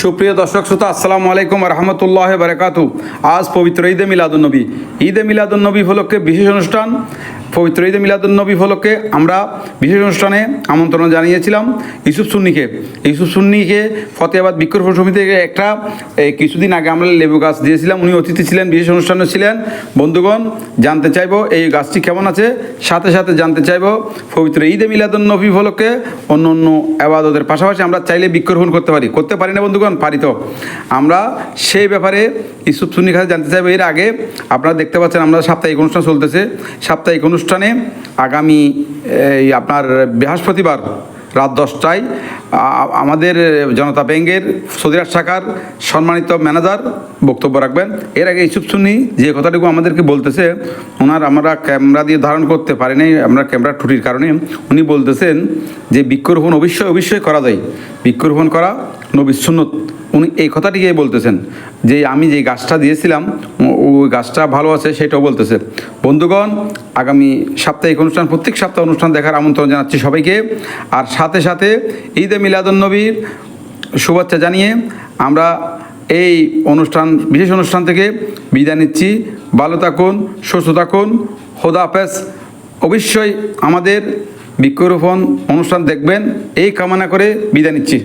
সুপ্রিয় দর্শক শ্রোতা, আসসালামু আলাইকুম রহমতুল্লাহ বারাকাতু। আজ পবিত্র ঈদে মিলাদুন্নবী। ঈদে মিলাদুন্নবী উপলক্ষে বিশেষ অনুষ্ঠান। পবিত্র ঈদে মিলাদুন্নবী উপলক্ষে আমরা বিশেষ অনুষ্ঠানে আমন্ত্রণ জানিয়েছিলাম ইউসুফ সুন্নিকে ফতেহাবাদ বৃক্ষরোপণ সমিতি থেকে একটা কিছুদিন আগে আমরা লেবু গাছ দিয়েছিলাম। উনি অতিথি ছিলেন, বিশেষ অনুষ্ঠানে ছিলেন। বন্ধুগণ, জানতে চাইব এই গাছটি কেমন আছে, সাথে সাথে জানতে চাইব পবিত্র ঈদে মিলাদুন্নবী উপলক্ষে অন্য অন্য আবাদতের পাশাপাশি আমরা চাইলে বৃক্ষরোপণ করতে পারি না বন্ধুগণ? পারি তো। আমরা সেই ব্যাপারে ইউসুফ সুন্নির কাছে জানতে চাইব। এর আগে আপনারা দেখতে পাচ্ছেন আমরা সাপ্তাহিক অনুষ্ঠান চলতেছে। সাপ্তাহিক অনুষ্ঠানে আগামী আপনার বৃহস্পতিবার রাত 10টায় আমাদের জনতা ব্যাংকের সদিরাট শাখার সম্মানিত ম্যানেজার বক্তব্য রাখবেন। এর আগে ইউসুফ সুন্নি যে কথাটুকু আমাদেরকে বলতেছে, আমরা ক্যামেরা দিয়ে ধারণ করতে পারি নাই, আমরা ক্যামেরার ত্রুটির কারণে। উনি বলতেছেন যে বৃক্ষরোপণ অবশ্যই করা যায়, বৃক্ষরোপণ করা নবীর সুন্নত। উনি এই কথাটিকে বলতেছেন যে আমি যে গাছটা দিয়েছিলাম ওই গাছটা ভালো আছে, সেটাও বলতেছে। বন্ধুগণ, আগামী সাপ্তাহিক অনুষ্ঠান, প্রত্যেক সপ্তাহ অনুষ্ঠান দেখার আমন্ত্রণ জানাচ্ছি সবাইকে। আর সাথে সাথে ঈদে মিলাদুন্নবীর শুভেচ্ছা জানিয়ে আমরা এই বিশেষ অনুষ্ঠান থেকে বিদায় নিচ্ছি। ভালো থাকুন, সুস্থ থাকুন, খোদা হাফেজ। অবশ্যই আমাদের বৃক্ষরোপণ অনুষ্ঠান দেখবেন এই কামনা করে বিদায় নিচ্ছি।